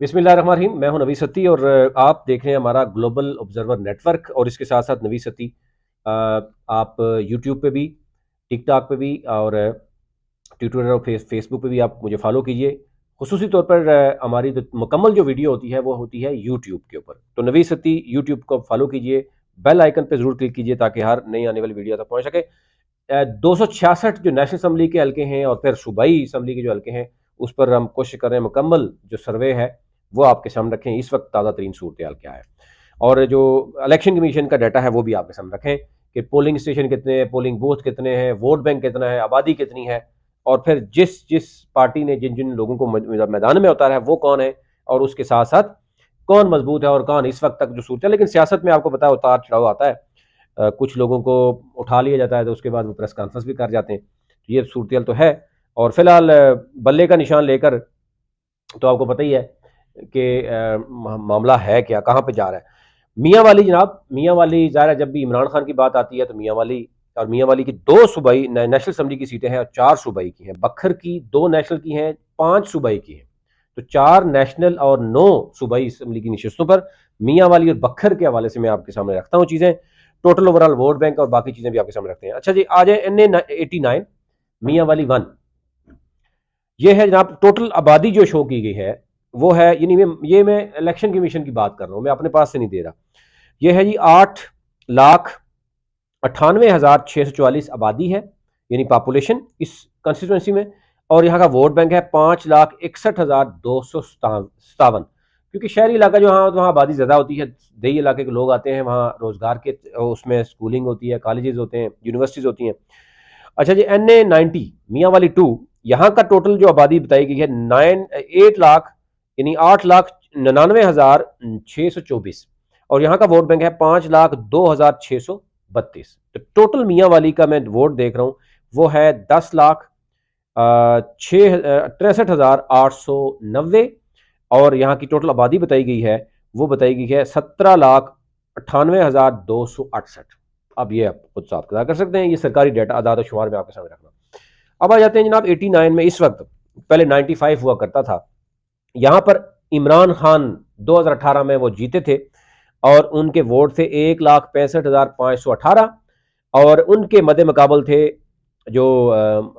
बिस्मिल्लाहिर्रहमानिर्रहीम। मैं हूं नवी सत्ती और आप देख रहे हैं हमारा ग्लोबल ऑब्जर्वर नेटवर्क। और इसके साथ साथ नवी सत्ती आप यूट्यूब पे भी, टिकटॉक पे भी और ट्विटर और फेसबुक पे भी आप मुझे फॉलो कीजिए। खुसूसी तौर पर हमारी जो मुकम्मल जो वीडियो होती है वो होती है यूट्यूब के ऊपर। तो नवी सत्ती यूट्यूब को फॉलो कीजिए, बेल आइकन पे ज़रूर क्लिक कीजिए ताकि हर नई आने वाली वीडियो तक पहुँच सके। 266 जो नेशनल असम्बली के हल्के हैं और फिर सूबाई असम्बली के जो हल्के हैं उस पर हम कोशिश कर रहे हैं मुकम्मल जो सर्वे है वो आपके सामने रखें। इस वक्त ताज़ा तरीन सूरत हाल क्या है और जो इलेक्शन कमीशन का डाटा है वो भी आपके सामने रखें कि पोलिंग स्टेशन कितने हैं, पोलिंग बूथ कितने हैं, वोट बैंक कितना है, आबादी कितनी है और फिर जिस जिस पार्टी ने जिन जिन लोगों को मैदान में उतारा है वो कौन है और उसके साथ साथ कौन मजबूत है और कौन इस वक्त तक जो सूरत है। लेकिन सियासत में आपको पता है उतार चढ़ाव आता है। कुछ लोगों को उठा लिया जाता है तो उसके बाद वो प्रेस कॉन्फ्रेंस भी कर जाते हैं। तो ये सूरत तो है। और फिलहाल बल्ले का निशान लेकर तो आपको पता ही है कि मामला है क्या, कहाँ पे जा रहा है। मियाँ वाली जनाब, मियाँ वाली ज़ाहिर है जब भी इमरान खान की बात आती है तो मियाँ वाली और मियाँ वाली की 2 सूबाई नेशनल असम्बली की सीटें हैं और 4 सूबाई की हैं। बखर की 2 नेशनल की हैं, 5 सूबाई की हैं। तो 4 नेशनल और 9 सूबाई असम्बली की नशस्तों पर मियाँ वाली और बखर के हवाले से मैं आपके सामने रखता हूँ चीज़ें। टोटल ओवरऑल वोट बैंक और बाकी चीज़ें भी आपके सामने रखते हैं। अच्छा जी, आ जाए NA89 मियाँ वाली 1। ये है जनाब टोटल आबादी जो शो की गई है वो है, यानी मैं इलेक्शन कमीशन की बात कर रहा हूँ, मैं अपने पास से नहीं दे रहा। ये है जी 8,98,644 आबादी है, यानी पॉपुलेशन इस कंस्टिट्यूंसी में। और यहाँ का वोट बैंक है 5,61,257। क्योंकि शहरी इलाका जो वहाँ आबादी ज़्यादा होती है, देही इलाके के लोग आते हैं, वहाँ रोज़गार के उसमें स्कूलिंग होती है, कॉलेजेस होते हैं, यूनिवर्सिटीज़ होती हैं। अच्छा जी, NA90 मियाँ वाली 2, यहाँ का टोटल जो आबादी बताई गई है 8 लाख, यानी 8,99,624। और यहाँ का वोट बैंक है 5,02,632। तो टोटल मियाँ वाली का मैं वोट देख रहा हूँ वो है 10,63,890। और यहाँ की टोटल आबादी बताई गई है वो बताई गई है 17,98,268। अब ये आप खुद साफ कर सकते हैं, ये सरकारी डाटा आदाद शुमार में आपके सामने रखना। अब आ जाते हैं जनाब 89 में। इस वक्त पहले 95 हुआ करता था। यहाँ पर इमरान खान 2018 में वो जीते थे और उनके वोट थे 1,65,518। और उनके मद्दे मुकाबल थे जो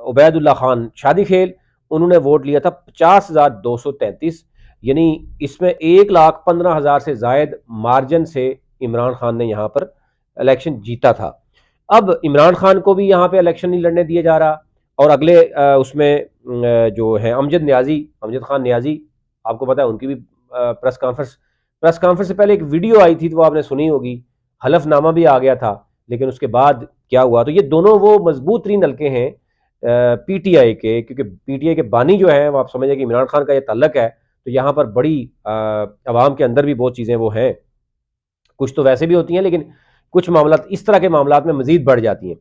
उबैदुल्ला खान शादी खेल, उन्होंने वोट लिया था 50,233। यानी इसमें 1,15,000 से जायद मार्जिन से इमरान खान ने यहाँ पर इलेक्शन जीता था। अब इमरान खान को भी यहाँ पे इलेक्शन नहीं लड़ने दिया जा रहा। और अगले उसमें जो है अमजद खान न्याजी, आपको पता है उनकी भी प्रेस कॉन्फ्रेंस से पहले एक वीडियो आई थी तो वो आपने सुनी होगी, हलफनामा भी आ गया था। लेकिन उसके बाद क्या हुआ, तो ये दोनों वो मजबूत तरीन हल्के हैं PTI के, क्योंकि PTI के बानी जो है वो आप समझिए कि इमरान खान का ये ताल्लुक है। तो यहाँ पर बड़ी आवाम के अंदर भी बहुत चीज़ें वो हैं, कुछ तो वैसे भी होती हैं लेकिन कुछ मामला इस तरह के मामला में मजीद बढ़ जाती हैं।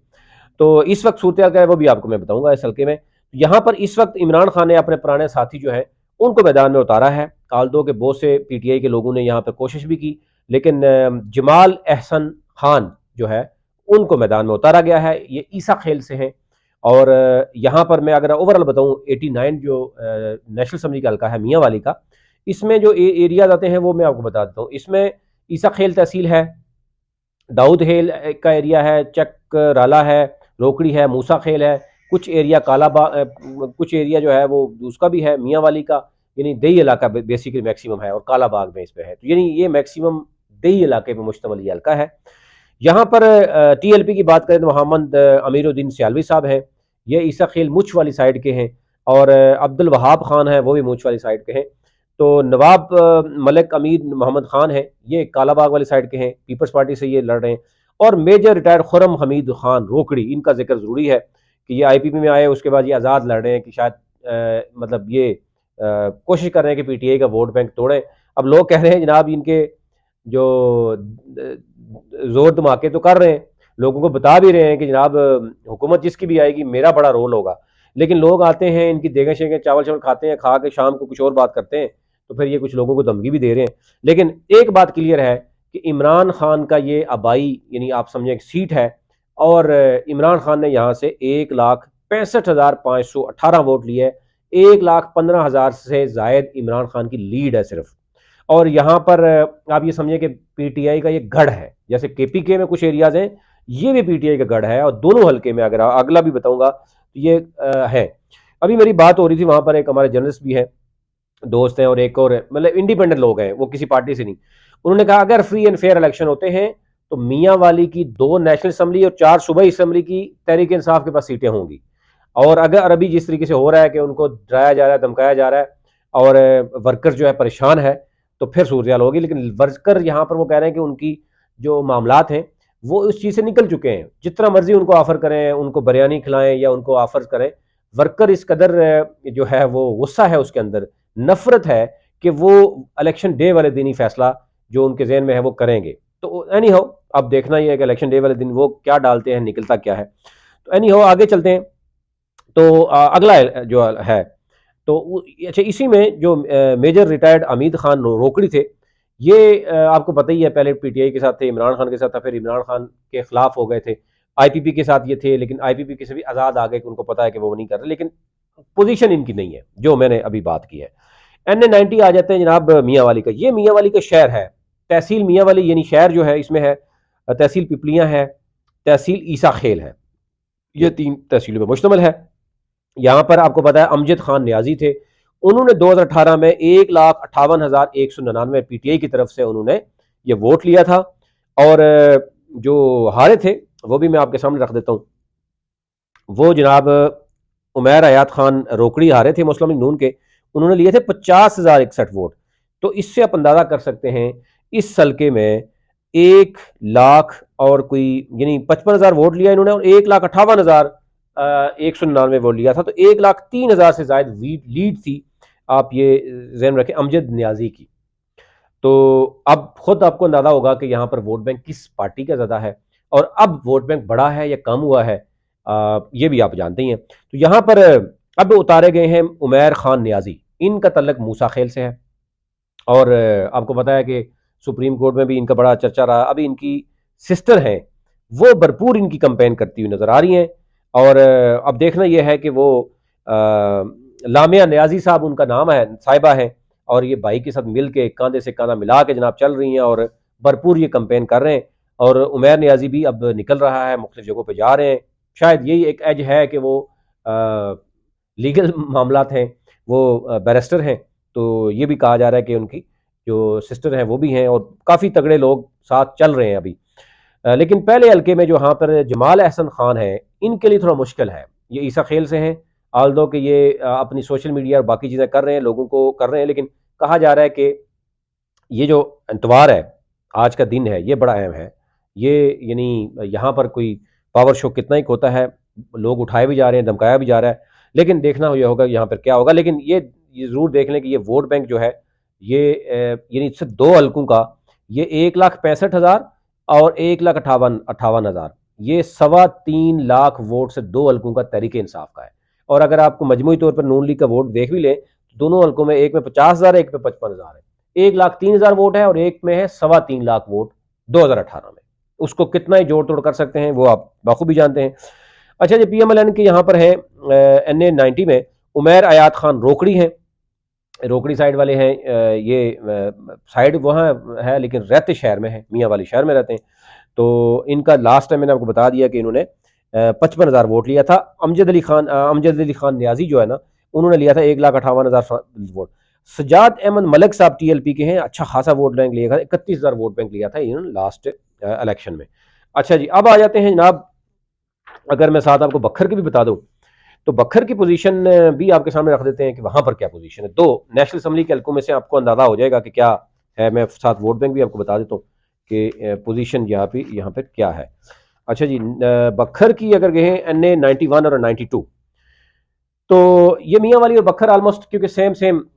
तो इस वक्त सूरत क्या है वो भी आपको मैं बताऊंगा इस हल्के में। यहाँ पर इस वक्त इमरान खान ने अपने पुराने साथी जो है उनको मैदान में उतारा है। आल्दो के बहुत से PTI के लोगों ने यहाँ पर कोशिश भी की, लेकिन जमाल एहसन खान जो है उनको मैदान में उतारा गया है। ये ईसा खेल से हैं। और यहाँ पर मैं अगर ओवरऑल बताऊँ 89 जो नेशनल असम्बली का हल्का है मियाँ वाली का, इसमें जो एरियाज आते हैं वो मैं आपको बता देता हूँ। इसमें ईसा खेल तहसील है, दाऊद हेल का एरिया है, चक राला है, रोकड़ी है, मूसा खेल है, कुछ एरिया कुछ एरिया जो है वो उसका भी है मियाँ वाली का, यानी दही इलाका बेसिकली मैक्सिमम है और काला बाग में इस पे है। तो यानी ये मैक्सिमम दही इलाके पे मुश्तमिल ये हल्का है। यहाँ पर TLP की बात करें तो मोहम्मद अमीरुद्दीन सियालवी साहब हैं, ये ईसा खेल मुछ वाली साइड के हैं। और अब्दुल वहाब खान है वो भी मुछ वाली साइड के हैं। तो नवाब मलिक अमीर मोहम्मद खान है, ये कालाबाग वाली साइड के हैं, पीपल्स पार्टी से ये लड़ रहे हैं। और मेजर रिटायर्ड खुरम हमीद खान रोकड़ी, इनका जिक्र ज़रूरी है कि ये IPP में आए, उसके बाद ये आज़ाद लड़ रहे हैं कि शायद मतलब ये कोशिश कर रहे हैं कि PTI का वोट बैंक तोड़ें। अब लोग कह रहे हैं जनाब इनके जो जोर धमाके तो कर रहे हैं, लोगों को बता भी रहे हैं कि जनाब हुकूमत जिसकी भी आएगी मेरा बड़ा रोल होगा। लेकिन लोग आते हैं, इनकी देखें शेखें, चावल चावल खाते हैं, खा के शाम को कुछ और बात करते हैं। तो फिर ये कुछ लोगों को धमकी भी दे रहे हैं। लेकिन एक बात क्लियर है कि इमरान खान का ये आबाई, यानी आप समझें एक सीट है। और इमरान खान ने यहाँ से 1,65,518 वोट लिए। 1,15,000 से जायद इमरान खान की लीड है सिर्फ। और यहाँ पर आप ये समझें कि पीटीआई का ये गढ़ है, जैसे केपीके में कुछ एरियाज हैं, ये भी पीटीआई का गढ़ है। और दोनों हल्के में, अगर अगला भी बताऊंगा तो ये है। अभी मेरी बात हो रही थी, वहां पर एक हमारे जर्नलिस्ट भी है, दोस्त हैं, और एक और मतलब इंडिपेंडेंट लोग हैं, वो किसी पार्टी से नहीं। उन्होंने कहा अगर फ्री एंड फेयर इलेक्शन होते हैं तो मियाँ वाली की 2 नेशनल असम्बली और 4 सूबाई असम्बली की तहरीक इंसाफ के पास सीटें होंगी। और अगर अभी जिस तरीके से हो रहा है कि उनको डराया जा रहा है, धमकाया जा रहा है, और वर्कर जो है परेशान है, तो फिर सूरत होगी। लेकिन वर्कर यहाँ पर वो कह रहे हैं कि उनकी जो मामलात हैं वो उस चीज़ से निकल चुके हैं। जितना मर्जी उनको ऑफर करें, उनको बिरयानी खिलाएं या उनको ऑफर करें, वर्कर इस कदर जो है वो गुस्सा है उसके अंदर, नफरत है, कि वो इलेक्शन डे वाले दिन ही फैसला जो उनके जहन में है वो करेंगे। तो एनी हाउ अब देखना ही है कि इलेक्शन डे वाले दिन वो क्या डालते हैं, निकलता क्या है। तो एनी हाउ आगे चलते हैं। तो अगला जो है, तो अच्छा, इसी में जो मेजर रिटायर्ड हमीद खान रोकड़ी थे, ये आपको पता ही है, पहले पीटीआई के साथ थे, इमरान खान के साथ था, फिर इमरान खान के खिलाफ हो गए थे, आईपीपी के साथ ये थे, लेकिन आईपीपी के से भी आज़ाद आ गए कि उनको पता है कि वो नहीं कर रहे, लेकिन पोजीशन इनकी नहीं है जो मैंने अभी बात की है। NA-90 आ जाते हैं जनाब मियाँ वाली का। ये मियाँ वाली का शहर है, तहसील मियाँ वाली, यानी शहर जो है इसमें है तहसील पिपलियाँ है, तहसील ईसा खेल है, ये 3 तहसीलों में मुश्तमिल है। यहाँ पर आपको पता है अमजद खान न्याजी थे, उन्होंने 2018 में 1,58,199 पीटीआई की तरफ से उन्होंने ये वोट लिया था। और जो हारे थे वो भी मैं आपके सामने रख देता हूँ। वो जनाब उमैर हयात खान रोकड़ी हारे थे मुस्लिम लीग नून के, उन्होंने लिए थे 50,061 वोट। तो इससे आप अंदाजा कर सकते हैं इस हल्के में 1 लाख और कोई यानी 55,000 वोट लिया इन्होंने, और 1,58,199 वोट लिया था। तो 1,03,000 से ज्यादा लीड थी, आप ये जहन रखें, अमजद न्याजी की। तो अब खुद आपको अंदाजा होगा कि यहाँ पर वोट बैंक किस पार्टी का ज्यादा है, और अब वोट बैंक बढ़ा है या कम हुआ है, ये भी आप जानते ही हैं। तो यहाँ पर अब उतारे गए हैं उमैर खान न्याजी, इनका तल्लक मूसा खेल से है। और आपको पता है कि सुप्रीम कोर्ट में भी इनका बड़ा चर्चा रहा। अभी इनकी सिस्टर हैं, वो भरपूर इनकी कंपेन करती हुई नजर आ रही हैं। और अब देखना यह है कि वो लामिया न्याजी साहब उनका नाम है, साहिबा है, और ये भाई के साथ मिल के कांधे से कांधा मिला के जनाब चल रही हैं और भरपूर ये कंपेन कर रहे हैं। और उमैर न्याजी भी अब निकल रहा है, मुख्तलिफ जगहों पर जा रहे हैं। शायद यही एक एज है कि वो लीगल मामलात हैं, वो बैरिस्टर हैं। तो ये भी कहा जा रहा है कि उनकी जो सिस्टर हैं वो भी हैं, और काफ़ी तगड़े लोग साथ चल रहे हैं अभी। लेकिन पहले हल्के में जो यहाँ पर जमाल अहसन खान है, इनके लिए थोड़ा मुश्किल है। ये ईसा खेल से हैं, आल्दो कि ये अपनी सोशल मीडिया और बाकी चीज़ें कर रहे हैं, लोगों को कर रहे हैं, लेकिन कहा जा रहा है कि ये जो इतवार है, आज का दिन है, ये बड़ा अहम है। ये यानी यहाँ पर कोई पावर शो कितना ही होता है, लोग उठाए भी जा रहे हैं, धमकाया भी जा रहा है, लेकिन देखना ये होगा यहाँ पर क्या होगा। लेकिन ये ज़रूर देख लें कि ये वोट बैंक जो है, ये यानी सिर्फ 2 हल्कों का, ये 1,65,000 और 1,58,000, ये 3.25 लाख वोट से 2 हल्कों का तहरीक इंसाफ का है। और अगर आपको मजमूई तौर पर नून लीग का वोट देख भी लें तो दोनों हल्कों में एक में 50,000 है, एक में 55,000 है। 1,03,000 वोट है और एक में है 3.25 लाख वोट 2018 में। उसको कितना ही जोड़ तोड़ कर सकते हैं वो आप बाखूबी जानते हैं। अच्छा जी, PMLN के यहाँ पर है NA-90 में उमैर हयात खान रोकड़ी हैं, रोकड़ी साइड वाले हैं। ये साइड वहाँ है लेकिन रहते शहर में है, मियाँ वाली शहर में रहते हैं। तो इनका लास्ट टाइम मैंने आपको बता दिया कि इन्होंने 55,000 वोट लिया था। अमजद अली खान न्याजी जो है ना, उन्होंने लिया था 1,58,000 वोट। सजाद अहमद मलिक साहब TLP के हैं, अच्छा खासा वोट बैंक लिया था, 31,000 वोट बैंक लिया था इन्होंने लास्ट इलेक्शन में। अच्छा जी, अब आ जाते हैं जनाब, अगर मैं साथ आपको बखर की भी बता दूं तो बखर की पोजीशन भी आपके सामने रख देते हैं कि वहां पर क्या पोजीशन है। 2 नेशनल असम्बली के हल्कों में से आपको अंदाजा हो जाएगा कि क्या है। मैं साथ वोट बैंक भी आपको बता देता हूँ कि पोजीशन यहाँ पे क्या है। अच्छा जी, बखर की अगर कहें NA-91 और 92, तो ये मियाँ वाली और बखर ऑलमोस्ट क्योंकि सेम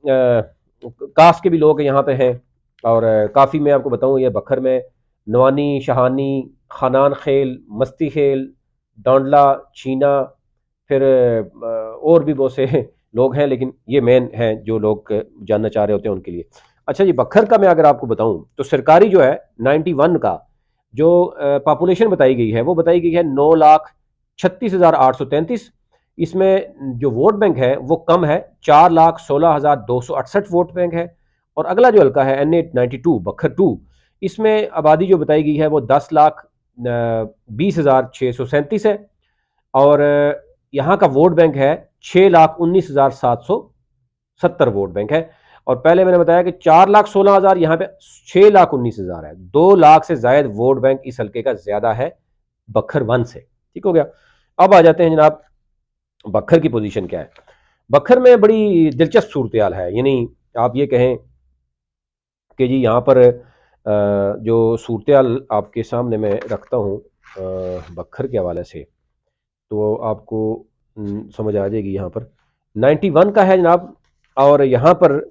कास्ट के भी लोग यहाँ पे हैं। और काफ़ी मैं आपको बताऊँ, ये बखर में नवानी, शहानी, खानान खेल, मस्ती खेल, डांडला, छीना, फिर और भी बहुत से लोग हैं, लेकिन ये मेन हैं जो लोग जानना चाह रहे होते हैं उनके लिए। अच्छा जी, बखर का मैं अगर आपको बताऊं तो सरकारी जो है 91 का जो पॉपुलेशन बताई गई है वो बताई गई है 9,36,833। इसमें जो वोट बैंक है वो कम है, 4,16,268 वोट बैंक है। और अगला जो हल्का है NA92 बखर 2, इसमें आबादी जो बताई गई है वो 10,20,637 है। और यहाँ का वोट बैंक है 6,19,770 वोट बैंक है। और पहले मैंने बताया कि 4,16,000, यहाँ पे 6,19,000 है। 2 लाख से जायद वोट बैंक इस हल्के का ज्यादा है बखर 1 से। ठीक हो गया। अब आ जाते हैं जनाब, बखर की पोजीशन क्या है। बखर में बड़ी दिलचस्प सूरत हाल है, यानी आप ये कहें कि जी यहाँ पर जो सूरत हाल आपके सामने मैं रखता हूँ बखर के हवाले से, तो आपको समझ आ जाएगी। यहाँ पर 91 का है जनाब। और यहाँ पर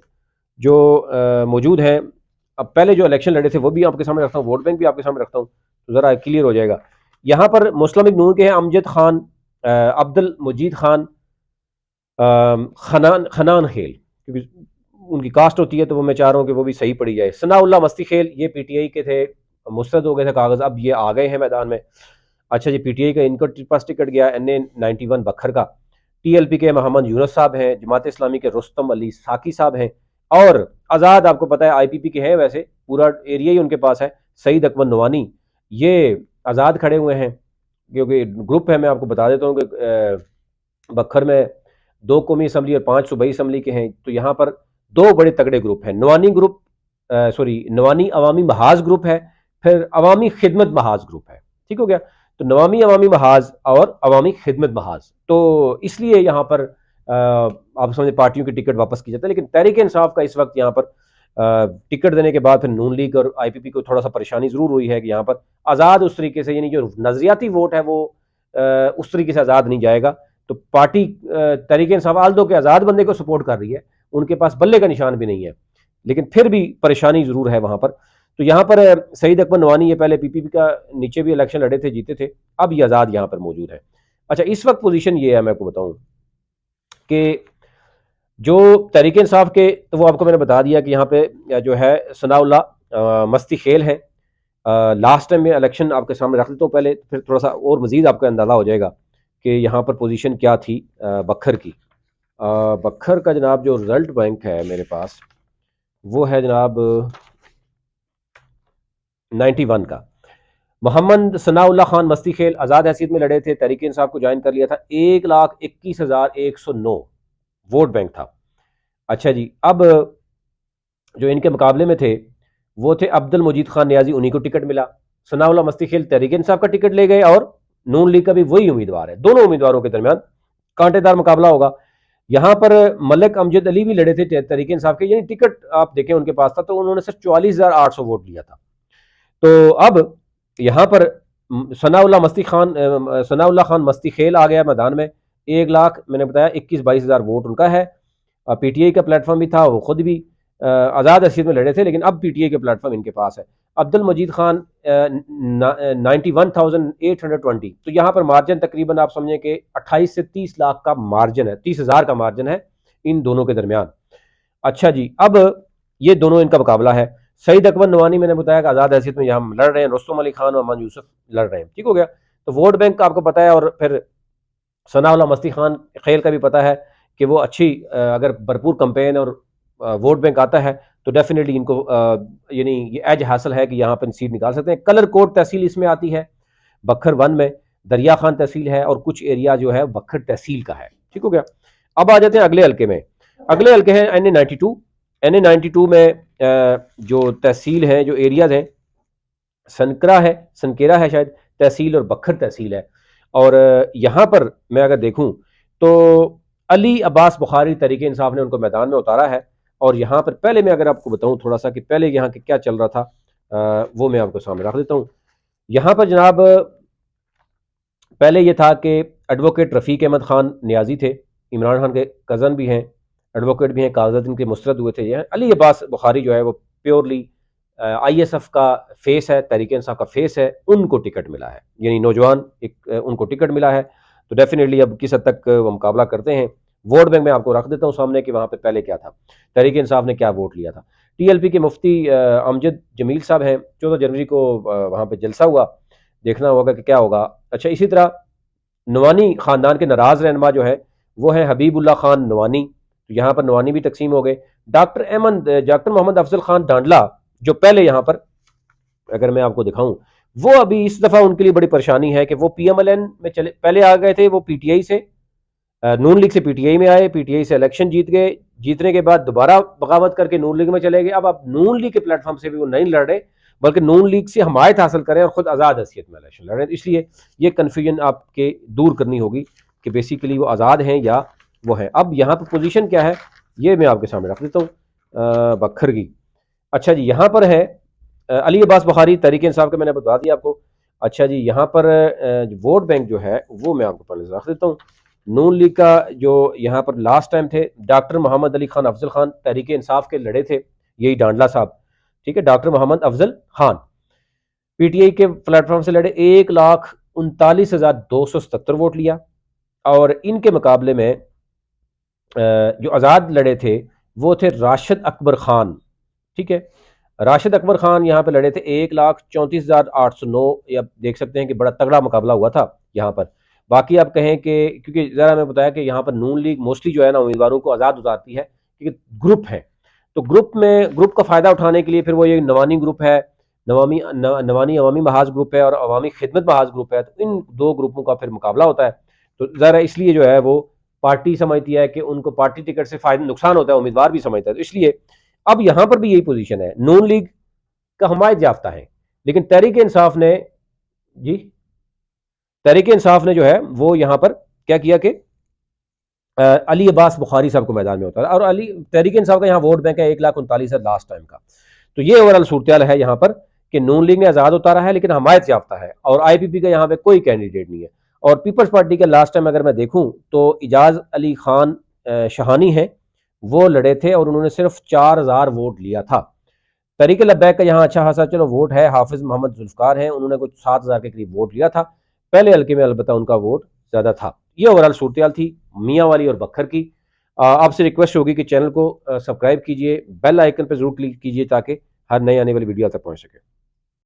जो मौजूद है, अब पहले जो इलेक्शन लड़े थे वो भी आपके सामने रखता हूँ, वोट बैंक भी आपके सामने रखता हूँ, तो ज़रा क्लियर हो जाएगा। यहाँ पर मुस्लिम लीग नून के हैं अमजद खान, अब्दुल मजीद खान, खनान खनान खेल, क्योंकि उनकी कास्ट होती है तो वो मैं चाह रहा हूँ कि वो भी सही पड़ी जाए। सनाउल्लाह मस्ती खेल, ये पीटीआई के थे, मुस्तरद हो गए थे कागज़, अब ये आ गए हैं मैदान में। अच्छा जी, पीटीआई का इनको पास टिकट गया NA91 बखर का। टीएलपी के मोहम्मद यूनुस साहब हैं, जमात इस्लामी के रुस्तम अली साकी साहब हैं, और आज़ाद आपको पता है आईपीपी के हैं, वैसे पूरा एरिया ही उनके पास है, सईद अकबर नवानी, ये आज़ाद खड़े हुए हैं। क्योंकि ग्रुप है, मैं आपको बता देता हूँ कि बखर में 2 कौमी असम्बली और 5 सूबाई असम्बली के हैं, तो यहाँ पर 2 बड़े तगड़े ग्रुप हैं। नवानी ग्रुप, नवानी अवामी महाज ग्रुप है, फिर अवामी खिदमत महाज ग्रुप है। ठीक हो गया। तो नवामी अवामी महाज और अवामी खिदमत महाज, तो इसलिए यहाँ पर आप समझे पार्टियों की टिकट वापस की जाती है। लेकिन तहरीक इंसाफ का इस वक्त यहाँ पर टिकट देने के बाद फिर नून लीग और आईपीपी को थोड़ा सा परेशानी जरूर हुई है कि यहाँ पर आज़ाद उस तरीके से, यानी जो नजरियाती वोट है वो उस तरीके से आज़ाद नहीं जाएगा। तो पार्टी तहरीक इंसाफ आल्दो के आज़ाद बंदे को सपोर्ट कर रही है, उनके पास बल्ले का निशान भी नहीं है, लेकिन फिर भी परेशानी जरूर है वहां पर। तो यहाँ पर सईद अकबर नवानी, ये पहले पीपीपी का नीचे भी इलेक्शन लड़े थे, जीते थे, अब ये आज़ाद यहाँ पर मौजूद है। अच्छा, इस वक्त पोजीशन ये है, मैं आपको बताऊं कि जो तहरीक इंसाफ के, तो वो आपको मैंने बता दिया कि यहाँ पे जो है सनाउल्लाह मस्ती खेल है। लास्ट टाइम में इलेक्शन आपके सामने रख देता हूँ पहले, फिर थोड़ा सा और मजीद आपको अंदाज़ा हो जाएगा कि यहाँ पर पोजीशन क्या थी बखर की। बखर का जनाब जो रिजल्ट बैंक है मेरे पास, वो है जनाब 91 का। मोहम्मद सनाउल्लाह खान मस्ती खेल आज़ाद हैसियत में लड़े थे, तहरीक इंसाफ को ज्वाइन कर लिया था, 1,21,109 वोट बैंक था। अच्छा जी, अब जो इनके मुकाबले में थे वो थे अब्दुल मजीद खान नियाजी, उन्हीं को टिकट मिला। सनाउल्लाह मस्ती खेल तहरीक इंसाफ का टिकट ले गए, और नून लीग का भी वही उम्मीदवार है। दोनों उम्मीदवारों के दरमियान कांटेदार मुकाबला होगा। यहाँ पर मलिक अमजद अली भी लड़े थे तहरीक इंसाफ के, यानी टिकट आप देखें उनके पास था, तो उन्होंने सिर्फ 44,800 वोट लिया था। तो अब यहाँ पर सनाउल्लाह खान मस्ती खेल आ गया मैदान में। 1 लाख, मैंने बताया 21-22 हज़ार वोट उनका है। पीटीआई का प्लेटफॉर्म भी था, वो खुद भी आज़ाद हैसियत में लड़े थे, लेकिन अब पीटीआई के प्लेटफॉर्म इनके पास है। अब्दुल मजीद खान 91,820, तो यहाँ पर मार्जिन तकरीबन आप समझें कि 28 से 30 लाख का मार्जिन है, 30,000 का मार्जिन है इन दोनों के दरमियान। अच्छा जी, अब ये दोनों इनका मुकाबला है। सईद अकबर नवानी मैंने बताया कि आज़ाद हैसियत में यहाँ लड़ रहे हैं, रुस्तम अली खान और अमन यूसुफ लड़ रहे हैं। ठीक हो गया। तो वोट बैंक आपको पता है, और फिर सनाउल्लाह मस्ती खान खेल का भी पता है कि वो अच्छी अगर भरपूर कंपेन और वोट बैंक आता है तो डेफिनेटली इनको यानी ये एज हासिल है कि यहाँ पर सीट निकाल सकते हैं। कलर कोट तहसील इसमें आती है बखर 1 में, दरिया खान तहसील है, और कुछ एरिया जो है बखर तहसील का है। ठीक हो गया। अब आ जाते हैं अगले हल्के में। अगले हल्के हैं NA92 में जो तहसील है, जो एरियाज हैं, सनकेरा है शायद तहसील, और बखर तहसील है। और यहाँ पर मैं अगर देखूं तो अली अब्बास बुखारी तहरीक इंसाफ ने उनको मैदान में उतारा है। और यहाँ पर पहले मैं अगर आपको बताऊं थोड़ा सा कि पहले यहाँ के क्या चल रहा था, वो मैं आपको सामने रख देता हूँ। यहाँ पर जनाब पहले ये था कि एडवोकेट रफ़ीक अहमद खान नियाजी थे, इमरान खान के कज़न भी हैं, एडवोकेट भी हैं, कागजात इनके मुस्तरद हुए थे। अली अब्बास बुखारी जो है वो प्योरली ISF का फेस है, तहरीक इंसाफ का फेस है, उनको टिकट मिला है, यानी नौजवान एक उनको टिकट मिला है। तो डेफिनेटली अब किस हद तक वो मुकाबला करते हैं। वोट बैंक में आपको रख देता हूँ सामने कि वहाँ पे पहले क्या था, तहरीक इंसाफ ने क्या वोट लिया था। TLP के मुफ्ती अमजद जमील साहब हैं, 14 जनवरी को वहाँ पे जलसा हुआ, देखना होगा कि क्या होगा। अच्छा, इसी तरह नवानी ख़ानदान के नाराज़ रहनमा जो है वो है हबीबुल्ला खान नवानी, तो यहाँ पर नवानी भी तकसीम हो गए। डॉक्टर मोहम्मद अफजल खान डांडला जो पहले यहाँ पर, अगर मैं आपको दिखाऊं, वो अभी इस दफ़ा उनके लिए बड़ी परेशानी है कि वो PMLN में चले, पहले आ गए थे वो PTI से, नून लीग से PTI में आए, PTI से इलेक्शन जीत गए, जीतने के बाद दोबारा बगावत करके नून लीग में चले गए। अब नून लीग के प्लेटफॉर्म से भी वो नहीं लड़ रहे, बल्कि नून लीग से हमायत हासिल करें और खुद आज़ाद हैसियत में इलेक्शन लड़ रहे हैं। इसलिए ये कन्फ्यूजन आपके दूर करनी होगी कि बेसिकली वो आज़ाद हैं या वो हैं। अब यहाँ पर पोजीशन क्या है ये मैं आपके सामने रख देता हूँ बखर की। अच्छा जी, यहाँ पर है अली अब्बास बुखारी तहरीक इंसाफ के, मैंने बता दिया आपको। अच्छा जी, यहाँ पर वोट बैंक जो है वो मैं आपको पहले रख देता हूँ। नून लीग का जो यहाँ पर लास्ट टाइम थे डॉक्टर मोहम्मद अली खान अफजल खान तहरीक इंसाफ के लड़े थे, यही डांडला साहब, ठीक है, डॉक्टर मोहम्मद अफजल खान PTI के प्लेटफॉर्म से लड़े, 1,39,277 वोट लिया। और इनके मुकाबले में जो आज़ाद लड़े थे वो थे राशिद अकबर खान, ठीक है, राशिद अकबर खान यहाँ पे लड़े थे 1,34,809। ये आप देख सकते हैं कि बड़ा तगड़ा मुकाबला हुआ था यहाँ पर। बाकी आप कहें कि क्योंकि ज़रा मैं बताया कि यहाँ पर नून लीग मोस्टली जो है ना उम्मीदवारों को आज़ाद उतारती है, क्योंकि ग्रुप है, तो ग्रुप का फ़ायदा उठाने के लिए फिर वो ये नवानी ग्रुप है, नवानी अवामी महाज ग्रुप है और अवामी खिदमत महाज ग्रुप है, तो इन दो ग्रुपों का फिर मुकाबला होता है। तो ज़रा इसलिए जो है वो पार्टी समझती है कि उनको पार्टी टिकट से फ़ायदा नुकसान होता है, उम्मीदवार भी समझता है, तो इसलिए अब यहां पर भी यही पोजीशन है। नून लीग का हमायत याफ्ता है, लेकिन तहरीक इंसाफ ने, जी, तहरीक इंसाफ ने जो है वो यहां पर क्या किया कि अली अब्बास बुखारी साहब को मैदान में उतारा, और अली तहरीक इंसाफ का यहाँ वोट बैंक है 1,39,000 है लास्ट टाइम का। तो ये ओवरऑल सूरत है यहाँ पर कि नून लीग ने आज़ाद उतारा है लेकिन हमायत याफ्ता है, और IPP का यहाँ पे कोई कैंडिडेट नहीं है। और पीपल्स पार्टी के लास्ट टाइम अगर मैं देखूं तो इजाज अली खान शहानी है, वो लड़े थे और उन्होंने सिर्फ 4,000 वोट लिया था। तरीके लब्बैक का यहाँ अच्छा खासा चलो वोट है, हाफिज मोहम्मद जुल्फकार हैं, उन्होंने कुछ 7,000 के करीब वोट लिया था पहले हल्के में, अलबत्ता उनका वोट ज़्यादा था। ये ओवरऑल सूरत थी मियाँ वाली और बखर की। आपसे रिक्वेस्ट होगी कि चैनल को सब्सक्राइब कीजिए, बेल आइकन पर जरूर क्लिक कीजिए ताकि हर नई आने वाली वीडियो तक पहुँच सके।